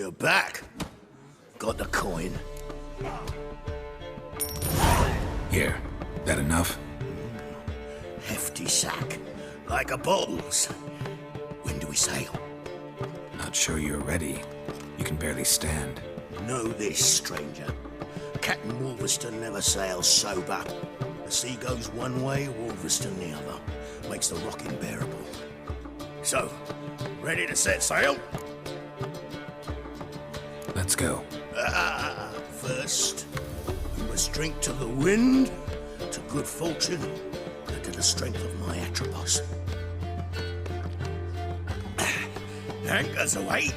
You're back. Got the coin. Here. That enough? Hefty sack. Like a bottle's. When do we sail? Not sure you're ready. You can barely stand. Know this, stranger. Captain Wolverston never sails sober. The sea goes one way, Wolverston the other. Makes the rocking bearable. So, ready to set sail? Let's go. First, we must drink to the wind, to good fortune, and to the strength of my Atropos. Anchors away.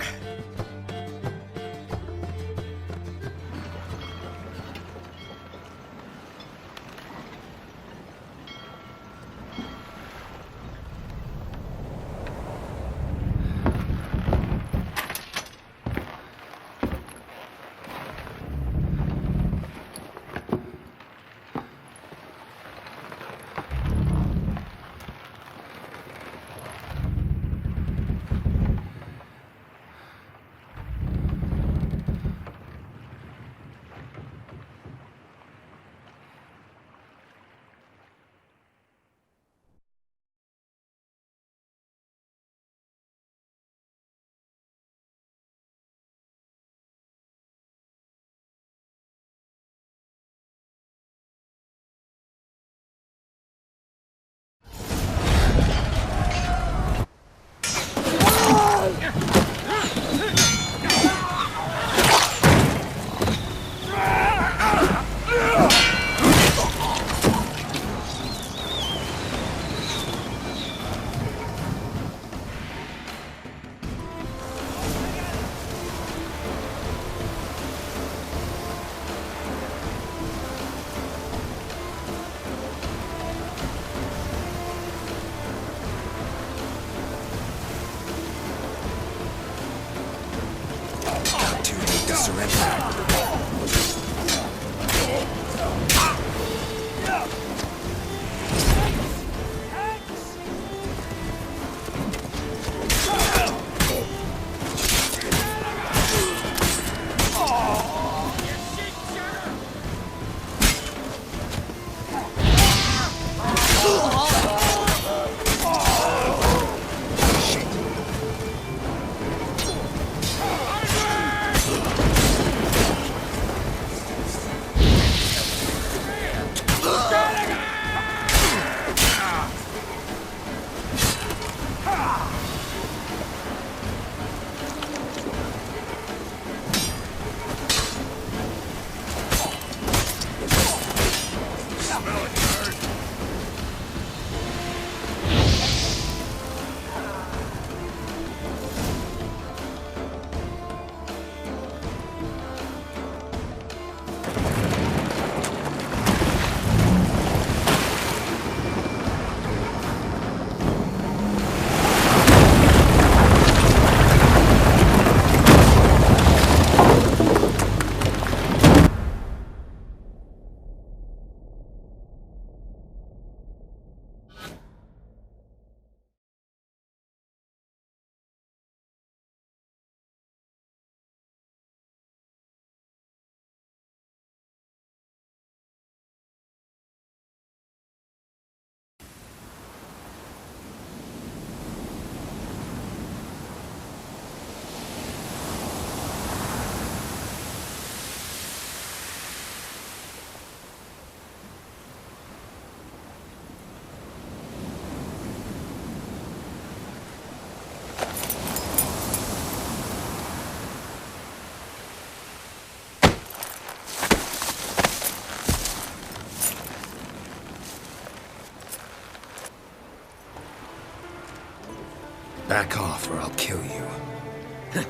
Back off or I'll kill you.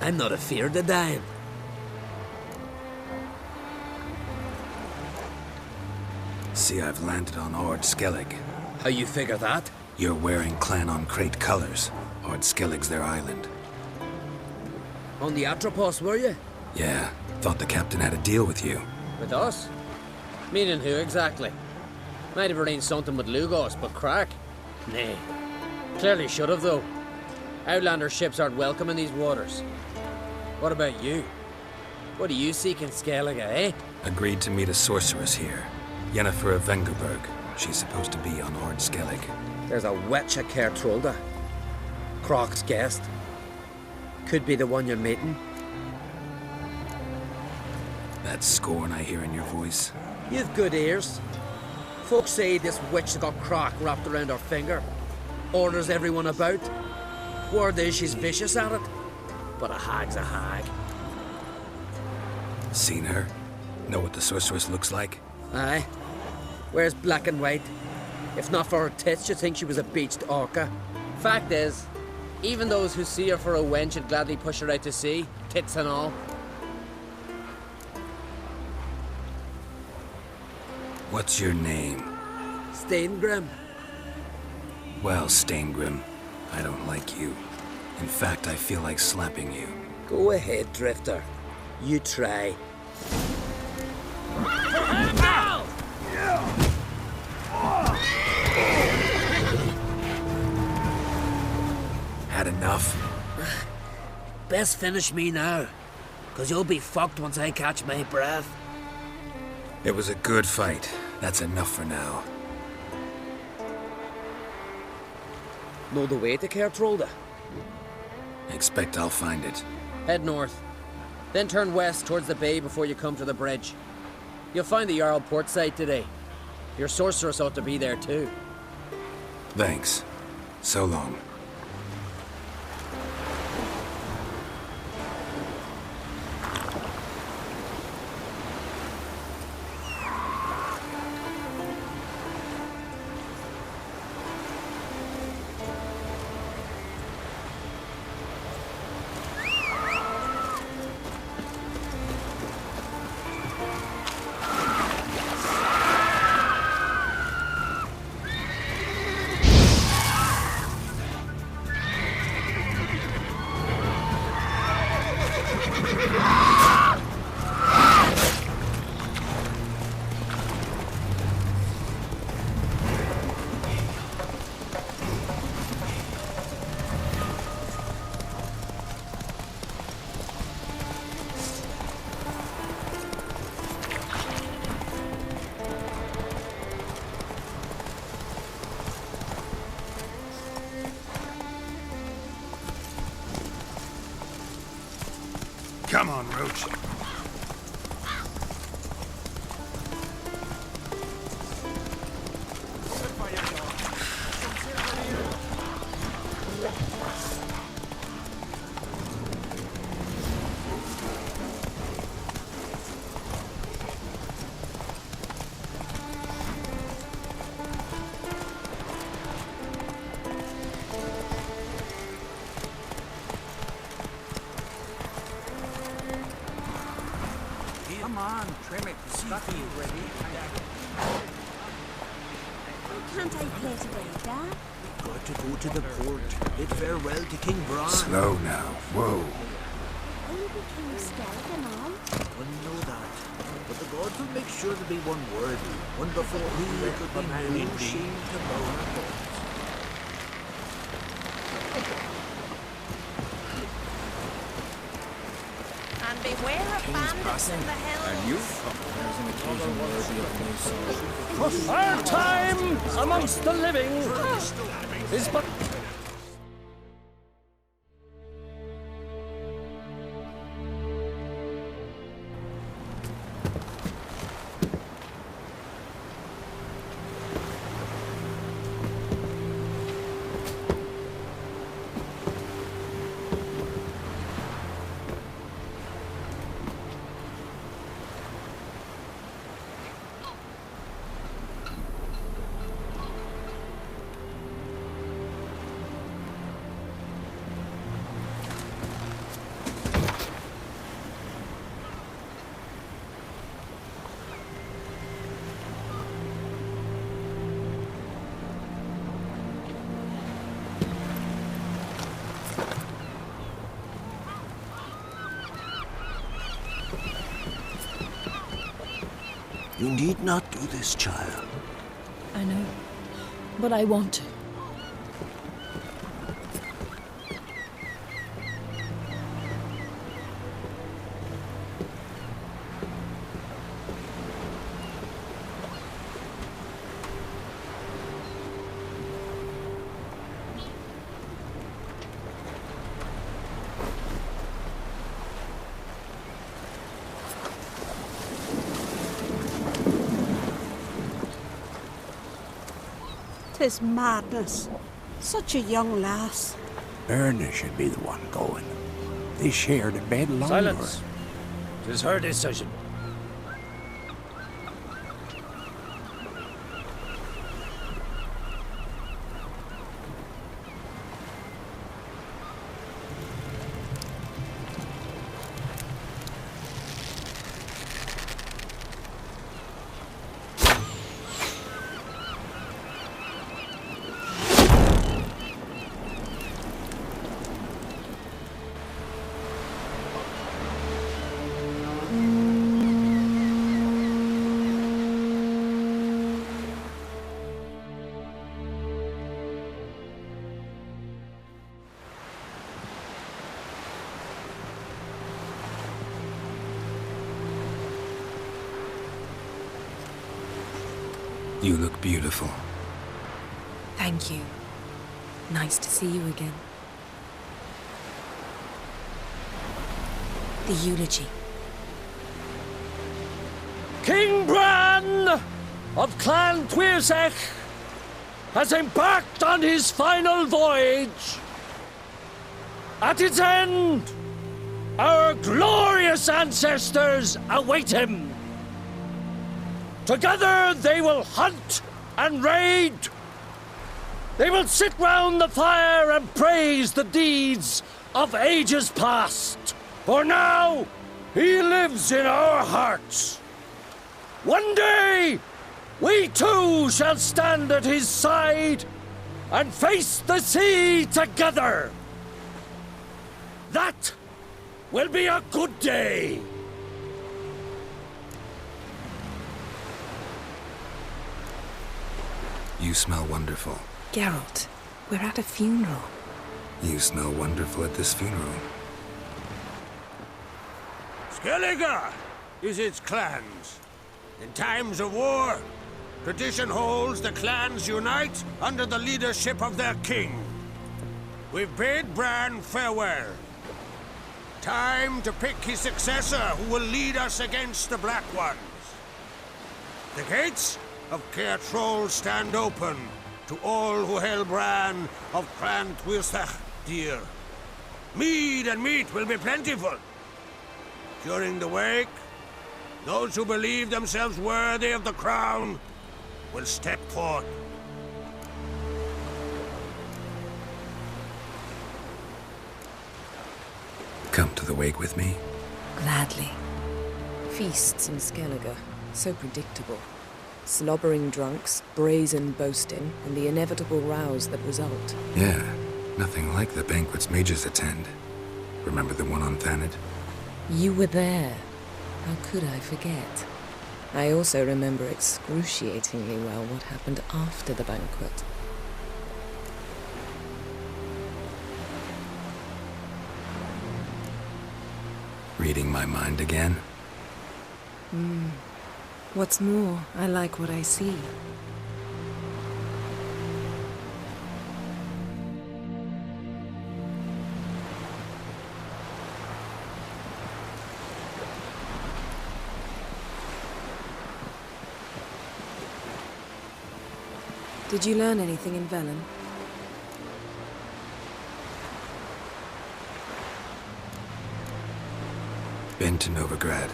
I'm not afeard of dying. See, I've landed on Ord Skellig. How you figure that? You're wearing Clan on Crate colors. Ord Skellig's their island. On the Atropos, were you? Yeah, thought the captain had a deal with you. With us? Meaning who exactly? Might have arranged something with Lugos, but crack? Nay. Clearly should have, though. Outlander ships aren't welcome in these waters. What about you? What do you seek in Skellige, eh? Agreed to meet a sorceress here. Yennefer of Vengerberg. She's supposed to be on Ord Skellig. There's a witch at Caer Trolda. Croc's guest. Could be the one you're meeting. That scorn I hear in your voice. You've good ears. Folks say this witch got Croc wrapped around her finger. Orders everyone about. Word is she's vicious at it. But a hag's a hag. Seen her? Know what the sorceress looks like? Aye. Wears black and white. If not for her tits, you'd think she was a beached orca. Fact is, even those who see her for a wench would gladly push her out to sea, tits and all. What's your name? Steingrim. Well, Steingrim, I don't like you. In fact, I feel like slapping you. Go ahead, Drifter. You try. Had enough? Best finish me now, 'cause you'll be fucked once I catch my breath. It was a good fight. That's enough for now. Know the way to Caer Trolda? Expect I'll find it. Head north. Then turn west towards the bay before you come to the bridge. You'll find the Jarl port site today. Your sorceress ought to be there too. Thanks. So long. Come on, Roach. Come on, trim it. Stuffy ready. Can't I play today, Dad? Got to go to the port. Bid farewell to King Bran. Slow now. Whoa. Will you be King of Skellige and all? Wouldn't know that. But the gods will make sure to be one worthy. One before who there could be no shame to bow our heads. And beware of bandits in the hills. And you? There's an occasion worthy of no soul. Our time amongst the living is but... You need not do this, child. I know, but I want to. 'Tis madness. Such a young lass. Erna should be the one going. They shared a bed longer. Silence. It is her decision. You look beautiful. Thank you. Nice to see you again. The eulogy. King Bran of Clan Tuirsech has embarked on his final voyage. At its end, our glorious ancestors await him. Together they will hunt and raid. They will sit round the fire and praise the deeds of ages past. For now, he lives in our hearts. One day, we too shall stand at his side and face the sea together. That will be a good day. You smell wonderful. Geralt, we're at a funeral. You smell wonderful at this funeral. Skellige is its clans. In times of war, tradition holds the clans unite under the leadership of their king. We've bid Bran farewell. Time to pick his successor who will lead us against the Black Ones. The gates of Caer Troll stand open to all who held Bran of Clan Tuirsech dear. Mead and meat will be plentiful. During the wake, those who believe themselves worthy of the crown will step forth. Come to the wake with me? Gladly. Feasts in Skellige, so predictable. Slobbering drunks, brazen boasting, and the inevitable rows that result. Yeah, nothing like the banquets mages attend. Remember the one on Thanedd? You were there. How could I forget? I also remember excruciatingly well what happened after the banquet. Reading my mind again? What's more, I like what I see. Did you learn anything in Velen? Been to Novigrad.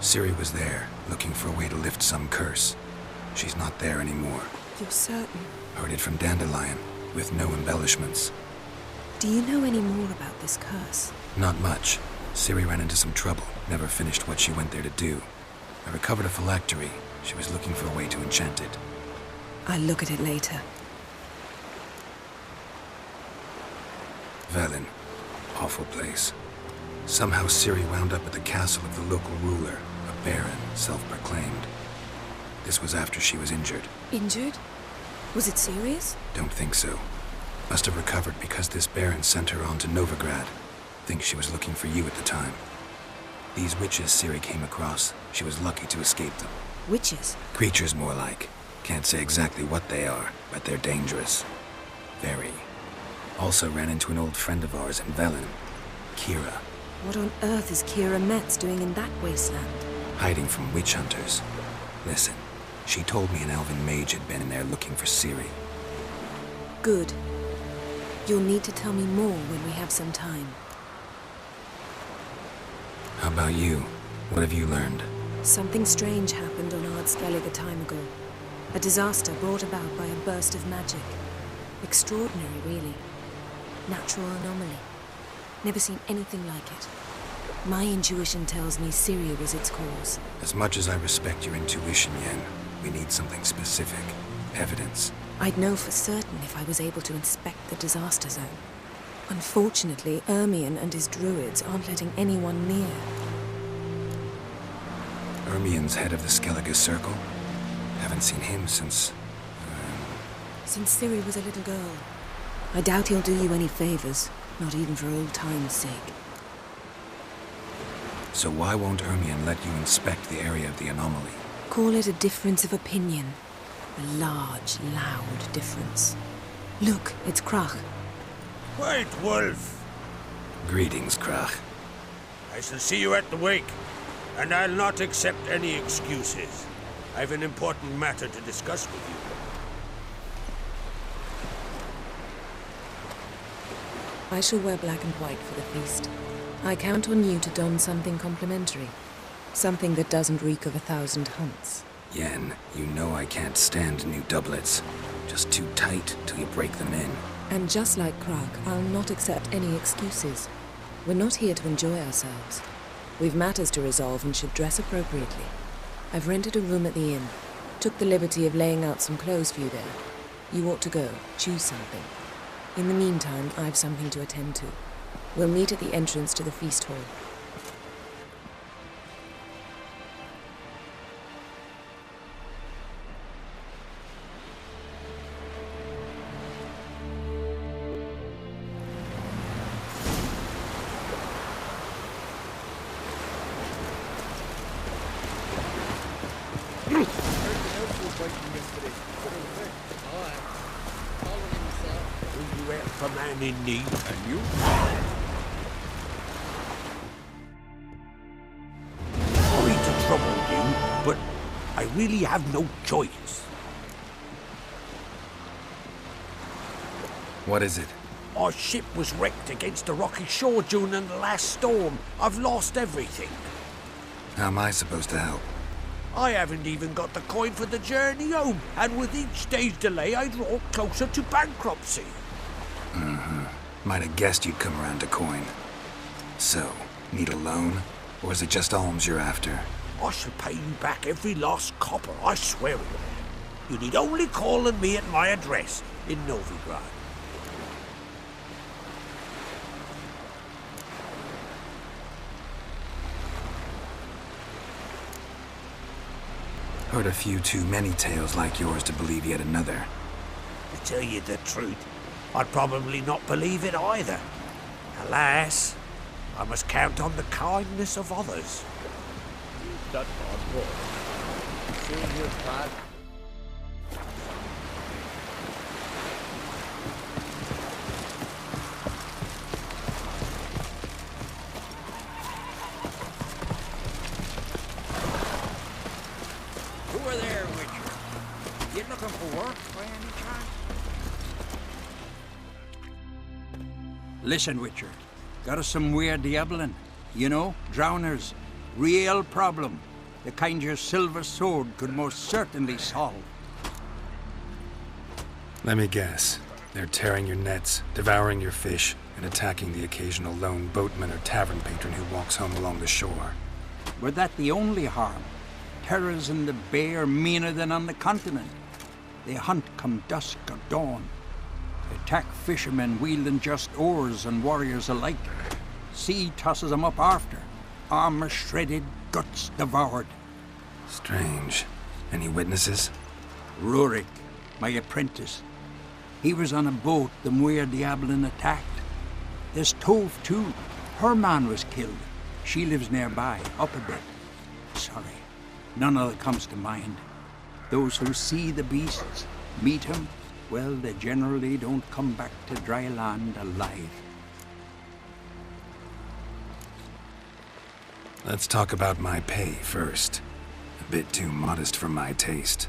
Ciri was there, looking for a way to lift some curse. She's not there anymore. You're certain? Heard it from Dandelion, with no embellishments. Do you know any more about this curse? Not much. Ciri ran into some trouble, never finished what she went there to do. I recovered a phylactery. She was looking for a way to enchant it. I'll look at it later. Velen. Awful place. Somehow Ciri wound up at the castle of the local ruler, a baron, self-proclaimed. This was after she was injured. Injured? Was it serious? Don't think so. Must have recovered because this baron sent her on to Novigrad. Think she was looking for you at the time. These witches Ciri came across, she was lucky to escape them. Witches? Creatures more like. Can't say exactly what they are, but they're dangerous. Very. Also ran into an old friend of ours in Velen, Kira. What on earth is Kira Metz doing in that wasteland? Hiding from witch hunters. Listen, she told me an elven mage had been in there looking for Ciri. Good. You'll need to tell me more when we have some time. How about you? What have you learned? Something strange happened on Ard Skellig a time ago. A disaster brought about by a burst of magic. Extraordinary, really. Natural anomaly. Never seen anything like it. My intuition tells me Syria was its cause. As much as I respect your intuition, Yen, we need something specific. Evidence. I'd know for certain if I was able to inspect the disaster zone. Unfortunately, Ermion and his druids aren't letting anyone near. Ermion's head of the Skellige Circle? Haven't seen him since... Since Ciri was a little girl. I doubt he'll do you any favors, not even for old time's sake. So why won't Ermion let you inspect the area of the anomaly? Call it a difference of opinion. A large, loud difference. Look, it's Krach. Wait, Wolf. Greetings, Krach. I shall see you at the wake, and I'll not accept any excuses. I have an important matter to discuss with you. I shall wear black and white for the feast. I count on you to don something complimentary. Something that doesn't reek of 1,000 hunts. Yen, you know I can't stand new doublets. Just too tight till you break them in. And just like Krach, I'll not accept any excuses. We're not here to enjoy ourselves. We've matters to resolve and should dress appropriately. I've rented a room at the inn. Took the liberty of laying out some clothes for you there. You ought to go. Choose something. In the meantime, I've something to attend to. We'll meet at the entrance to the feast hall. For man in need, and you? Sorry to trouble you, but I really have no choice. What is it? Our ship was wrecked against a rocky shore dune in the last storm. I've lost everything. How am I supposed to help? I haven't even got the coin for the journey home, and with each day's delay, I draw closer to bankruptcy. Might have guessed you'd come around to coin. So, need a loan? Or is it just alms you're after? I shall pay you back every last copper, I swear it. You need only call on me at my address in Novigrad. Heard a few too many tales like yours to believe yet another. To tell you the truth, I'd probably not believe it either. Alas, I must count on the kindness of others. That bad boy. Seeing your bad. Who are there, Witcher? You looking for work by any chance? Listen, Witcher. Got us some weird diabling. You know, drowners. Real problem. The kind your silver sword could most certainly solve. Let me guess. They're tearing your nets, devouring your fish, and attacking the occasional lone boatman or tavern patron who walks home along the shore. Were that the only harm? Terrors in the bay are meaner than on the continent. They hunt come dusk or dawn. They attack fishermen wielding just oars and warriors alike. Sea tosses them up after. Armor shredded, guts devoured. Strange. Any witnesses? Rurik, my apprentice. He was on a boat the Muir Diablin attacked. There's Tove, too. Her man was killed. She lives nearby, up a bit. Sorry, none of it comes to mind. Those who see the beasts, meet him, well, they generally don't come back to dry land alive. Let's talk about my pay first. A bit too modest for my taste.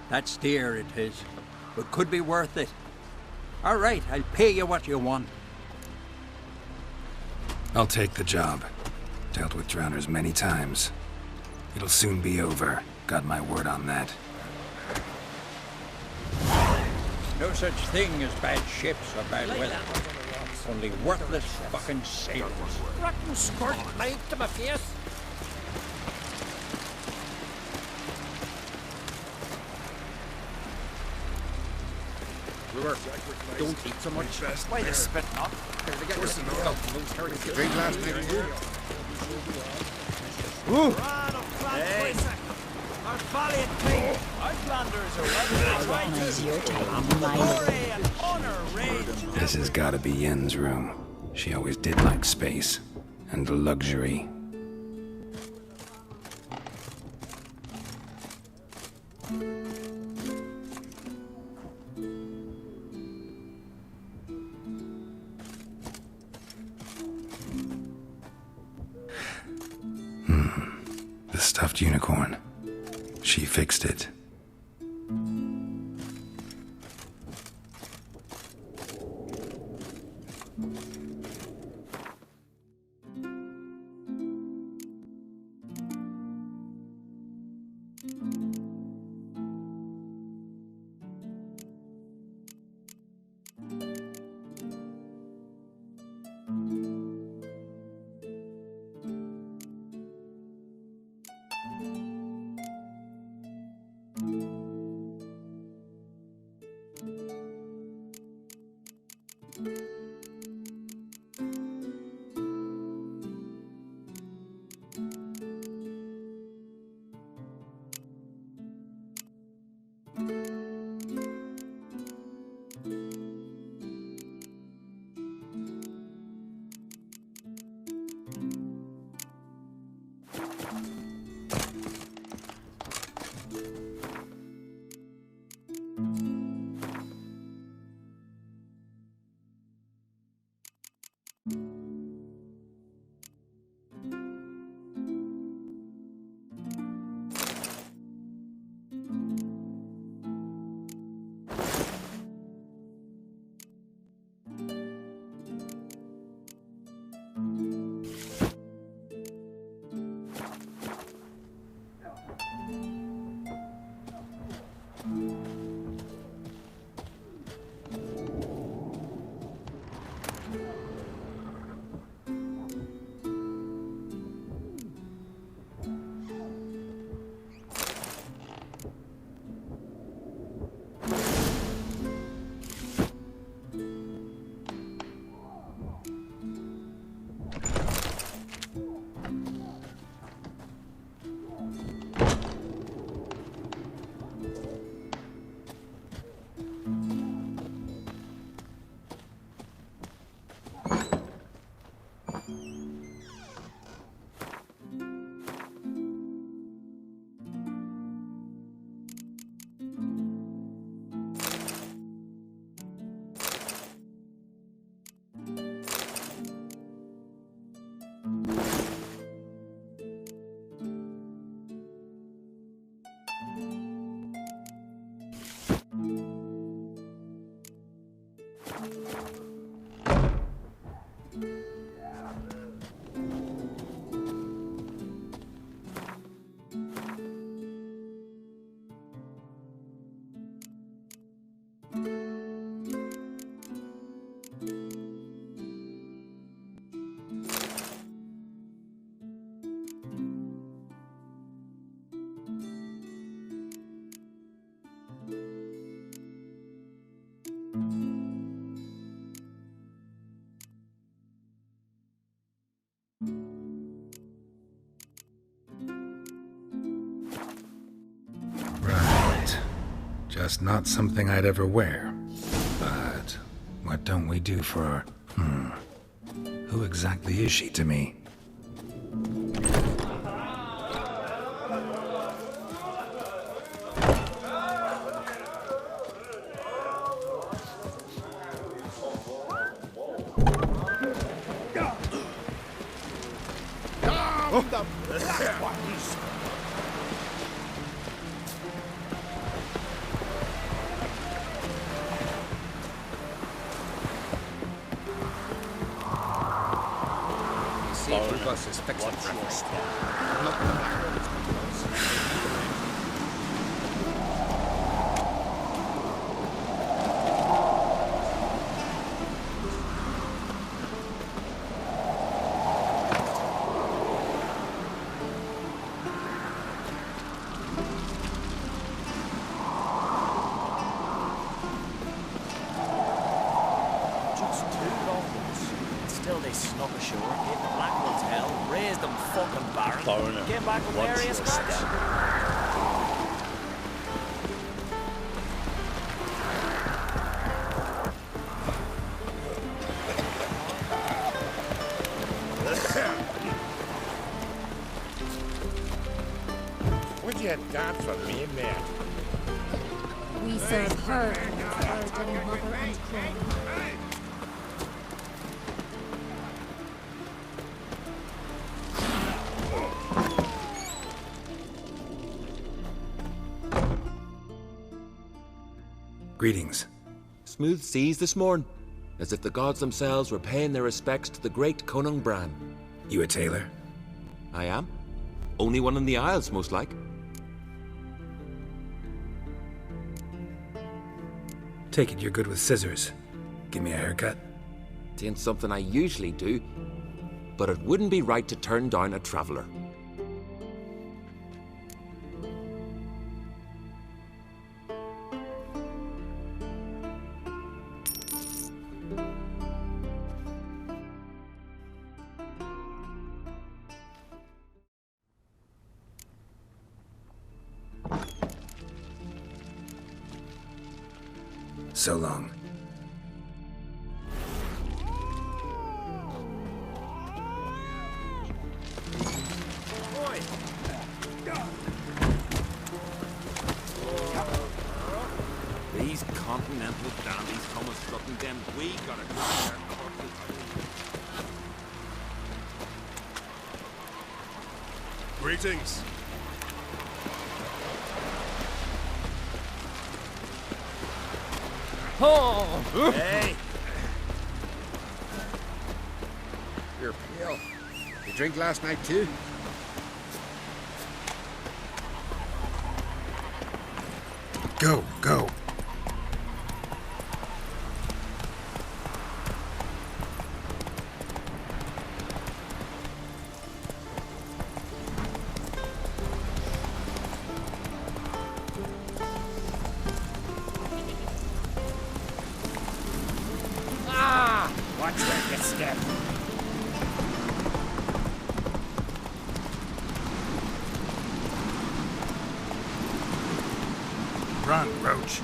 That's dear, it is. But could be worth it. All right, I'll pay you what you want. I'll take the job. Dealt with drowners many times. It'll soon be over. Got my word on that. No such thing as bad ships or bad weather. Only worthless fucking sailors. Rotten squirt, mate, to my face. Don't eat so much. Why they spit up? Drink last night. Hey. Our valiant king. Outlanders are This has got to be Yen's room. She always did like space and luxury. The stuffed unicorn. She fixed it. Just not something I'd ever wear. But what don't we do for... Who exactly is she to me? see if Rufus is fixing breakfast. Look, the black room is close. Would you dance with me, man? We serve her and her and mother and crown. Greetings. Smooth seas this morn, as if the gods themselves were paying their respects to the great Conung Bran. You a tailor? I am. Only one in the Isles, most like. Take it you're good with scissors. Give me a haircut. It ain't something I usually do, but it wouldn't be right to turn down a traveller. So long. These continental dandies come a strutting them. We gotta crack their corpses. Greetings. Oh! Hey! You're pale. You drink last night too? Go, go. Watch where you step. Run, Roach.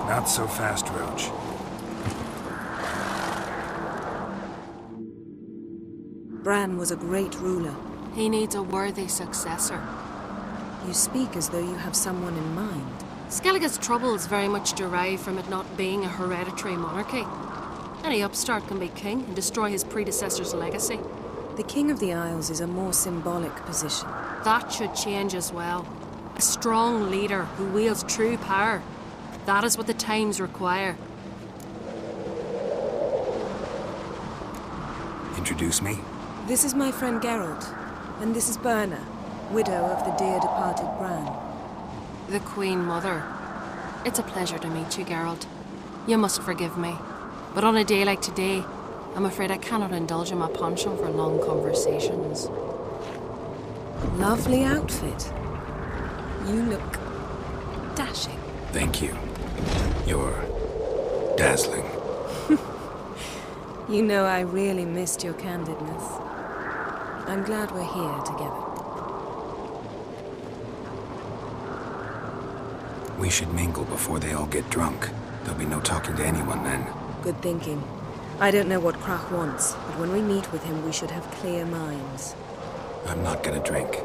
Not so fast, Roach. Bran was a great ruler. He needs a worthy successor. You speak as though you have someone in mind. Skellige's troubles very much derive from it not being a hereditary monarchy. Any upstart can be king and destroy his predecessor's legacy. The King of the Isles is a more symbolic position. That should change as well. A strong leader who wields true power. That is what the times require. Introduce me. This is my friend Geralt, and this is Birna, widow of the dear departed Bran. The Queen Mother. It's a pleasure to meet you, Geralt. You must forgive me, but on a day like today, I'm afraid I cannot indulge in my penchant for long conversations. Lovely outfit. You look dashing. Thank you. You're dazzling. You know, I really missed your candidness. I'm glad we're here together. We should mingle before they all get drunk. There'll be no talking to anyone then. Good thinking. I don't know what Crach wants, but when we meet with him, we should have clear minds. I'm not gonna drink.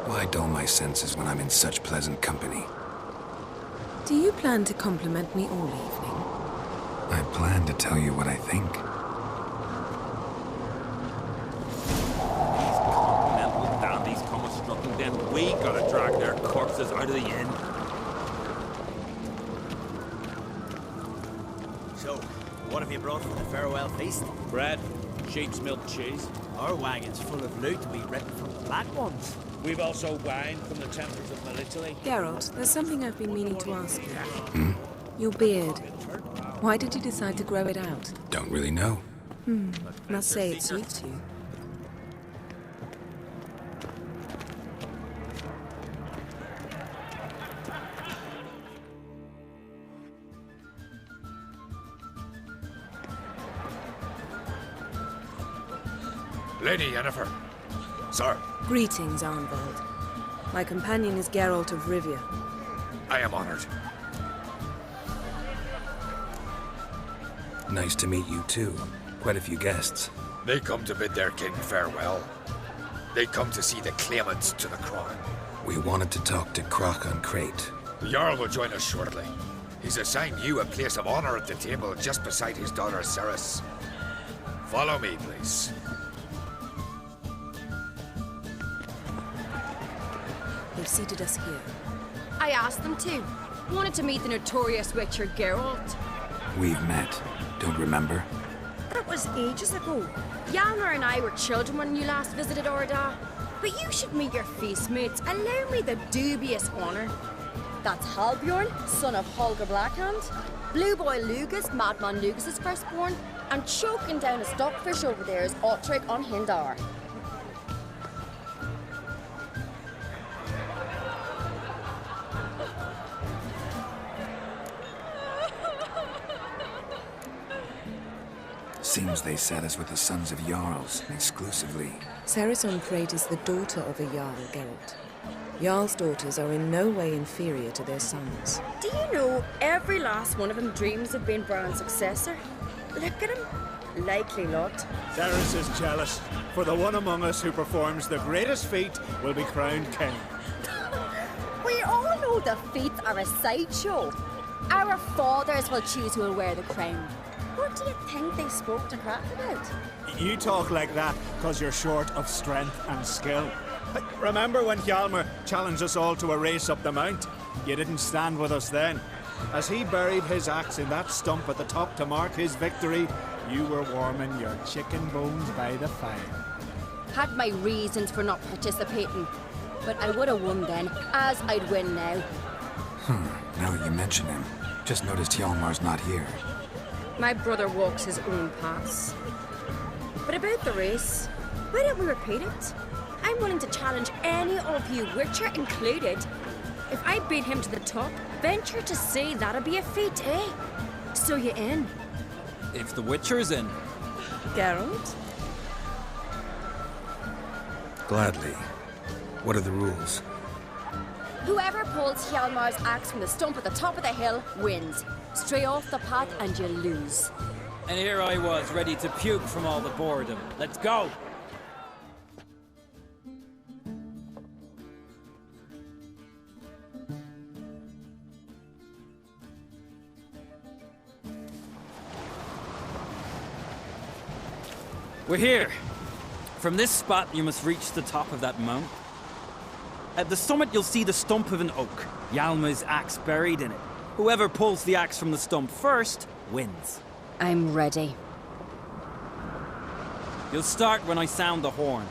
Why dull my senses when I'm in such pleasant company? Do you plan to compliment me all evening? I plan to tell you what I think. These continental dandies come a strutting, then we gotta drag their corpses out of the inn. So, what have you brought for the farewell feast? Bread, sheep's milk cheese. Our wagon's full of loot we rented from the Black Ones. We've also wine from the temples of Melitele. Geralt, there's something I've been meaning to ask you. Your beard. Why did you decide to grow it out? Don't really know. Must say it suits you. Lady Yennefer. Sir. Greetings, Arnvald. My companion is Geralt of Rivia. I am honored. Nice to meet you too. Quite a few guests. They come to bid their king farewell. They come to see the claimants to the crown. We wanted to talk to Croc on Crate. The Jarl will join us shortly. He's assigned you a place of honor at the table just beside his daughter Cerys. Follow me, please. They've seated us here. I asked them to. Wanted to meet the notorious Witcher Geralt. We've met. Don't remember? That was ages ago. Hjalmar and I were children when you last visited Orda. But you should meet your feast mates. Allow me the dubious honor. That's Halbjorn, son of Holger Blackhand. Blue Boy Lugus, Madman Lugus' firstborn. And choking down a stockfish over there is Otric on Hindar. Seems they set us with the sons of Jarls, exclusively. Cerys on Crate is the daughter of a Jarl, Geralt. Jarl's daughters are in no way inferior to their sons. Do you know every last one of them dreams of being Bran's successor? Look at him. Likely lot. Cerys is jealous, for the one among us who performs the greatest feat will be crowned king. We all know the feats are a sideshow. Our fathers will choose who will wear the crown. What do you think they spoke to Croc about? You talk like that because you're short of strength and skill. Remember when Hjalmar challenged us all to a race up the mount? You didn't stand with us then. As he buried his axe in that stump at the top to mark his victory, you were warming your chicken bones by the fire. Had my reasons for not participating, but I would have won then, as I'd win now. Now that you mention him, just noticed Hjalmar's not here. My brother walks his own paths. But about the race, why don't we repeat it? I'm willing to challenge any of you, Witcher included. If I beat him to the top, venture to say that'd be a feat, eh? So you in? If the Witcher's in. Geralt? Gladly. What are the rules? Whoever pulls Hjalmar's axe from the stump at the top of the hill wins. Stray off the path and you lose. And here I was, ready to puke from all the boredom. Let's go! We're here. From this spot, you must reach the top of that mount. At the summit, you'll see the stump of an oak. Hjalmar's axe buried in it. Whoever pulls the axe from the stump first, wins. I'm ready. You'll start when I sound the horn.